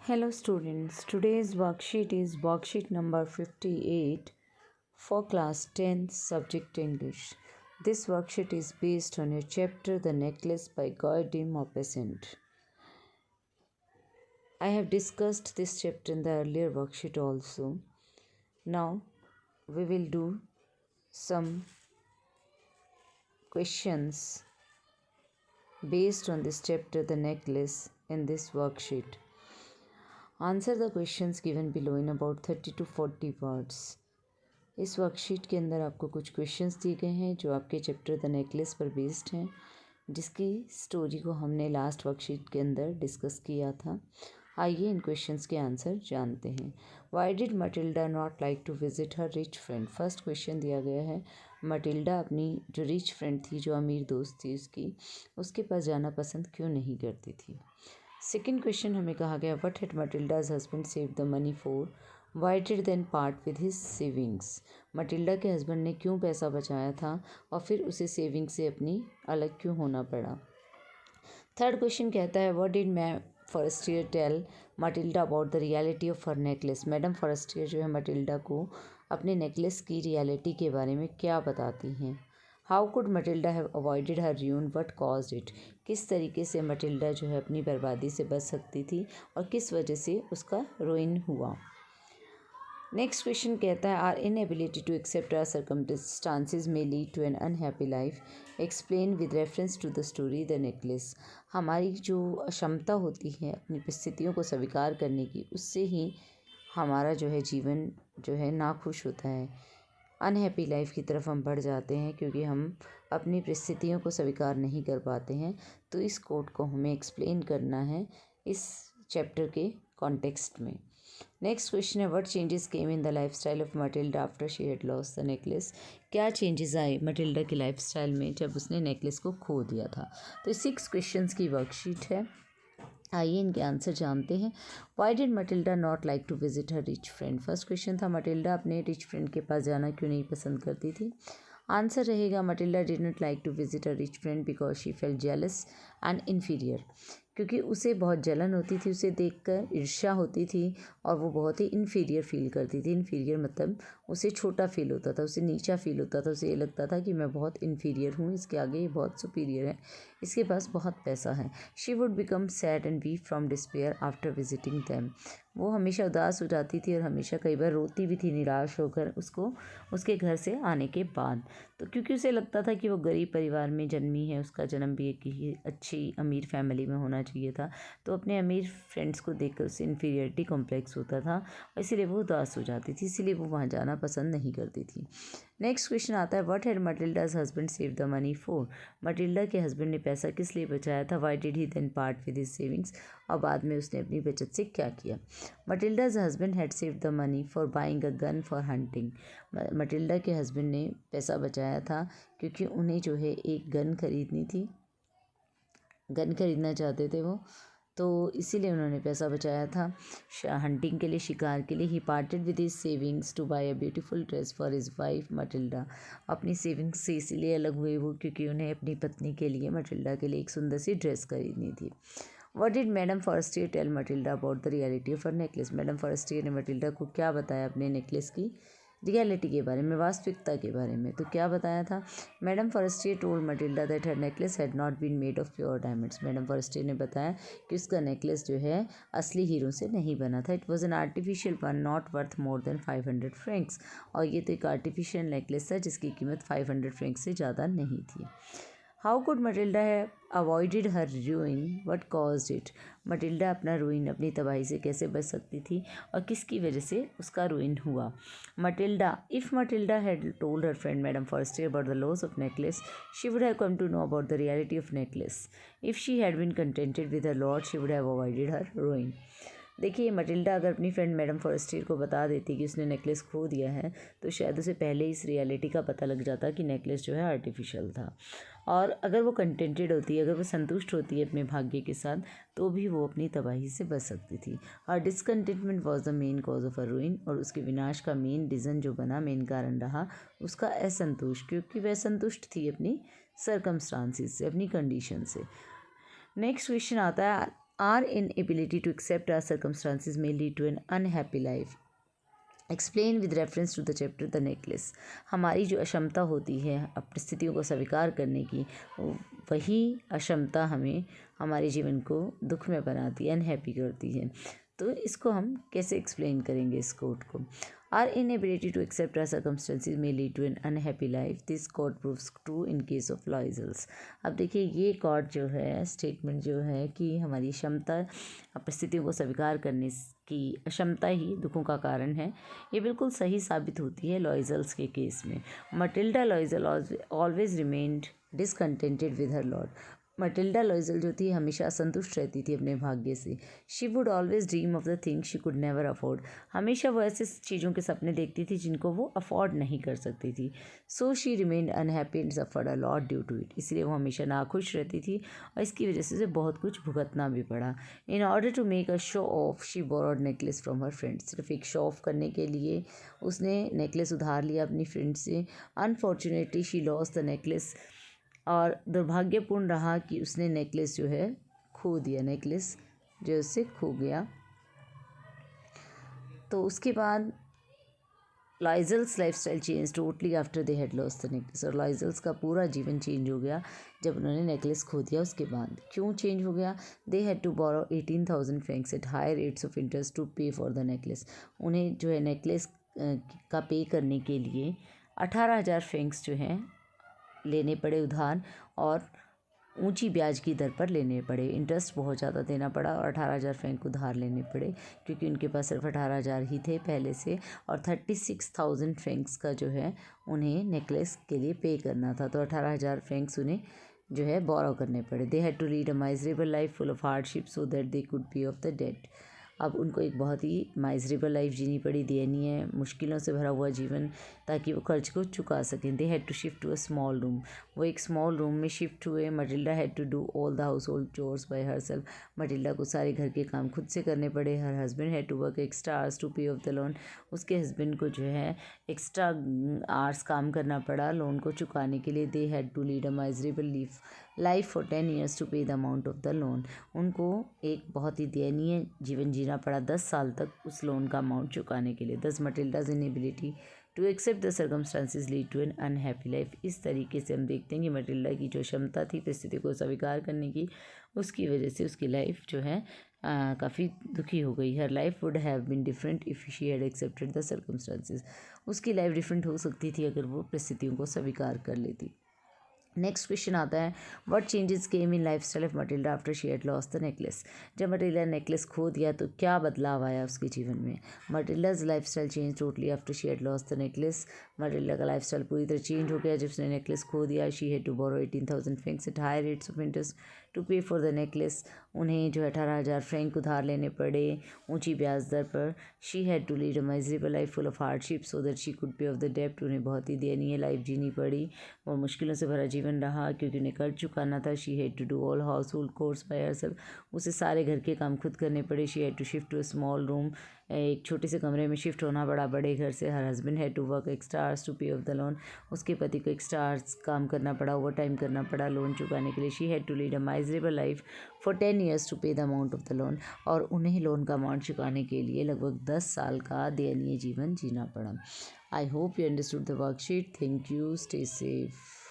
Hello students, today's worksheet is worksheet number 58 for class 10 subject English. This worksheet is based on your chapter The Necklace by Guy de Maupassant. I have discussed this chapter in the earlier worksheet also. Now we will do some questions based on this chapter The Necklace in this worksheet. Answer the questions given below in about 30 to 40 words. इस worksheet के अंदर आपको कुछ questions दिए गए हैं जो आपके चैप्टर द नेकलेस पर बेस्ड हैं, जिसकी स्टोरी को हमने लास्ट वर्कशीट के अंदर डिस्कस किया था। आइए इन क्वेश्चंस के आंसर जानते हैं। Why did Matilda not like to visit her rich friend. First question दिया गया है, मटिल्डा अपनी जो रिच फ्रेंड थी, जो अमीर दोस्त थी उसके पास जाना पसंद क्यों नहीं करती थी। सेकेंड क्वेश्चन हमें कहा गया, what had Matilda's husband save the money for, why did then part with his savings. Matilda के हस्बैंड ने क्यों पैसा बचाया था और फिर उसे सेविंग से अपनी अलग क्यों होना पड़ा। थर्ड क्वेश्चन कहता है, what did ma'am Forestier tell Matilda about the reality of her necklace. Madam Forestier जो है मटिल्डा को अपने नेकलेस की रियलिटी के बारे में क्या बताती हैं। How could Matilda have avoided her ruin, what caused it. किस तरीके से मटिल्डा जो है अपनी बर्बादी से बच सकती थी और किस वजह से उसका रुइन हुआ। नेक्स्ट क्वेश्चन कहता है, our inability to accept our circumstances may lead to an unhappy life, explain with reference to the story the necklace. हमारी जो क्षमता होती है अपनी परिस्थितियों को स्वीकार करने की, उससे ही हमारा जो है जीवन जो है नाखुश होता है, अनहैप्पी लाइफ की तरफ हम बढ़ जाते हैं, क्योंकि हम अपनी परिस्थितियों को स्वीकार नहीं कर पाते हैं। तो इस कोट को हमें एक्सप्लेन करना है इस चैप्टर के कॉन्टेक्स्ट में। नेक्स्ट क्वेश्चन है, what changes came in the life style of Matilda after she had lost the necklace. क्या चेंजेस आए मटिल्डा की लाइफ स्टाइल में जब उसने नेकलेस को खो दिया था। तो 6 क्वेश्चंस की वर्कशीट है, आइए इनके आंसर जानते हैं। Why did Matilda not like to visit her rich friend. First question था, मटिल्डा अपने रिच फ्रेंड के पास जाना क्यों नहीं पसंद करती थी। आंसर रहेगा, Matilda did not like to visit her rich friend because she felt jealous and inferior. क्योंकि उसे बहुत जलन होती थी, उसे देखकर ईर्ष्या होती थी और वो बहुत ही इन्फीरियर फील करती थी। इन्फीरियर मतलब उसे छोटा फील होता था, उसे नीचा फील होता था, उसे ये लगता था कि मैं बहुत इन्फीरियर हूँ, इसके आगे ये बहुत सुपीरियर है, इसके पास बहुत पैसा है। She would become sad and weep from despair after visiting them. वो हमेशा उदास हो जाती थी और हमेशा कई बार रोती भी थी निराश होकर उसको उसके घर से आने के बाद। तो क्योंकि उसे लगता था कि वो गरीब परिवार में जन्मी है, उसका जन्म भी एक ही अच्छी अमीर फैमिली में होना चाहिए था, तो अपने अमीर फ्रेंड्स को देखकर उसे इन्फीरियरिटी कॉम्प्लेक्स होता था और इसीलिए वो उदास हो जाती थी, इसीलिए वो वहाँ जाना पसंद नहीं करती थी। नेक्स्ट क्वेश्चन आता है, what had Matilda's husband save the money for. Matilda के हस्बैंड ने पैसा किस लिए बचाया था। Why did he then part with his savings, और बाद में उसने अपनी बचत से क्या किया। Matilda's husband had save the money for buying a gun for hunting. Matilda के हस्बैंड ने पैसा बचाया था क्योंकि उन्हें जो है एक गन खरीदनी थी, गन खरीदना चाहते थे वो, तो इसीलिए उन्होंने पैसा बचाया था हंटिंग के लिए, शिकार के लिए। He parted with his savings to buy a beautiful dress for his wife Matilda. अपनी सेविंग्स से इसीलिए अलग हुए वो क्योंकि उन्हें अपनी पत्नी के लिए, मटिल्डा के लिए एक सुंदर सी ड्रेस खरीदनी थी। What did madam Forestier tell Matilda about the reality of her necklace. Madam Forestier ने मटिल्डा को क्या बताया अपने नेकलेस की रियलिटी के बारे में, वास्तविकता के बारे में। तो क्या बताया था, madam Forestier told Matilda that her necklace had not been made of pure diamonds. Madam Forestier ने बताया कि उसका नेकलेस जो है असली हीरो से नहीं बना था। It was an artificial one not worth more than 500 Franks. और ये तो एक आर्टिफिशियल नेकलेस था जिसकी कीमत 500 फ्रैंक्स से ज़्यादा नहीं थी। How could Matilda have avoided her ruin, what caused it. Matilda अपना रुइन, अपनी तबाही से कैसे बच सकती थी और किसकी वजह से उसका रुइन हुआ। Matilda, if Matilda had told her friend madam Forestier about the loss of necklace, she would have come to know about the reality of necklace. If she had been contented with her lot, she would have avoided her ruin। देखिए, Matilda अगर अपनी friend madam Forestier को बता देती कि उसने necklace खो दिया है, तो शायद उसे पहले इस रियलिटी का पता लग जाता कि नेकलेस जो है आर्टिफिशियल था। और अगर वो कंटेंटेड होती है, अगर वो संतुष्ट होती है अपने भाग्य के साथ, तो भी वो अपनी तबाही से बच सकती थी। और discontentment was the main cause of a ruin, और उसके विनाश का मेन रीज़न जो बना, मेन कारण रहा उसका असंतोष, क्योंकि वह संतुष्ट थी अपनी सर्कमस्टांसिस से, अपनी कंडीशन से। नेक्स्ट क्वेश्चन आता है, Our inability to accept our circumstances may lead to an unhappy life. Explain with reference to the chapter the necklace. हमारी जो अक्षमता होती है परिस्थितियों को स्वीकार करने की, वही अक्षमता हमें हमारे जीवन को दुख में बनाती है, अनहैप्पी करती है। तो इसको हम कैसे एक्सप्लेन करेंगे इस कोट को? Our inability to accept our circumstances may lead to an unhappy life, this quote proves true in case of Loisels. अब देखिए ये कोट जो है, स्टेटमेंट जो है कि हमारी क्षमता परिस्थितियों को स्वीकार करने की अक्षमता ही दुखों का कारण है, ये बिल्कुल सही साबित होती है लॉयजल्स के केस में। Matilda लॉयजल always remained discontented with her Lord. Matilda लॉयजल जो थी हमेशा असंतुष्ट रहती थी अपने भाग्य से। She would always dream of the things she could never afford. हमेशा वो ऐसे चीज़ों के सपने देखती थी जिनको वो अफोर्ड नहीं कर सकती थी। So she remained unhappy and suffered a lot due to it. इसलिए वो हमेशा नाखुश रहती थी और इसकी वजह से उसे बहुत कुछ भुगतना भी पड़ा। In order to make a show off she borrowed necklace from her friends. सिर्फ एक शो ऑफ करने के लिए उसने नेकलेस उधार लिया अपनी फ्रेंड से। Unfortunately she lost the necklace. और दुर्भाग्यपूर्ण रहा कि उसने नेकलेस जो है खो दिया, नेकलेस जो उससे खो गया। तो उसके बाद लॉयजल्स life style change totally after they had lost the necklace. और लॉयजल्स का पूरा जीवन चेंज हो गया जब उन्होंने नेकलेस खो दिया। उसके बाद क्यों चेंज हो गया? They had to borrow 18,000 francs at high rates of interest to pay for the necklace. उन्हें जो है नेकलेस का पे करने के लिए 18,000 फ्रैंक्स जो हैं लेने पड़े उधार, और ऊंची ब्याज की दर पर लेने पड़े। इंटरेस्ट बहुत ज़्यादा देना पड़ा और 18,000 फ्रैंक उधार लेने पड़े, क्योंकि उनके पास सिर्फ 18,000 ही थे पहले से, और 36,000 फ्रैंक्स का जो है उन्हें नेकलेस के लिए पे करना था। तो 18,000 फ्रैंक्स उन्हें जो है बोरो करने पड़े। They had to lead a miserable life full of hardship so that they could pay off the debt. अब उनको एक बहुत ही माइजरेबल लाइफ जीनी पड़ी, दयनीय मुश्किलों से भरा हुआ जीवन, ताकि वो कर्ज को चुका सकें। They had to shift to a small room. वो एक स्मॉल रूम में शिफ्ट हुए। Matilda had to do all the household chores by herself. मटिल्डा को सारे घर के काम खुद से करने पड़े। Her husband had to work extra hours to pay off the loan. उसके हस्बैंड को जो है एक्स्ट्रा आवर्स काम करना पड़ा लोन को चुकाने के लिए। They had to lead a miserable life for 10 years to pay the amount of the loan. उनको एक बहुत ही दयनीय जीवन जीना पड़ा 10 साल तक उस लोन का अमाउंट चुकाने के लिए। दस Matilda's inability to accept the circumstances lead to an unhappy life. इस तरीके से हम देखते हैं कि मटिल्डा की जो क्षमता थी परिस्थिति को स्वीकार करने की, उसकी वजह से उसकी लाइफ जो है काफ़ी दुखी हो गई। Her life would have been different if she had accepted the circumstances. उसकी लाइफ डिफरेंट हो सकती थी अगर वो परिस्थितियों को स्वीकार कर लेती। नेक्स्ट क्वेश्चन आता है, what changes came in life style of Matilda after she had lost the necklace. जब मटिल्डा नेकलेस खो दिया तो क्या बदलाव आया उसके जीवन में? Matilda's life style change totally after she had lost the necklace. Matilda का लाइफ स्टाइल पूरी तरह चेंज हो गया जब उसने नेकलेस खो दिया। She had to borrow 18,000 francs at high rates of interest to pay for the necklace. उन्हें जो 18,000 फ्रैंक उधार लेने पड़े ऊंची ब्याज दर पर। She had to lead a miserable life full of hardship so that she could pay off the डेप्ट। उन्हें बहुत ही दयनीय लाइफ जीनी पड़ी और मुश्किलों से भरा जीवन रहा क्योंकि उन्हें कर्ज चुकाना था। She had to do all household chores by herself. उसे सारे घर के काम खुद करने पड़े। She had to shift to a small room. एक छोटे से कमरे में शिफ्ट होना पड़ा बड़े घर से। Her husband had to work extra hours to pay off the loan. उसके पति को एक्स्ट्रा आवर्स काम करना पड़ा, ओवर टाइम करना पड़ा लोन चुकाने के लिए। She had to lead a miserable life for 10 years to pay the amount of the loan. और उन्हें लोन का अमाउंट चुकाने के लिए लगभग 10 साल का दयनीय जीवन जीना पड़ा। I hope you understood the worksheet. Thank you. Stay safe.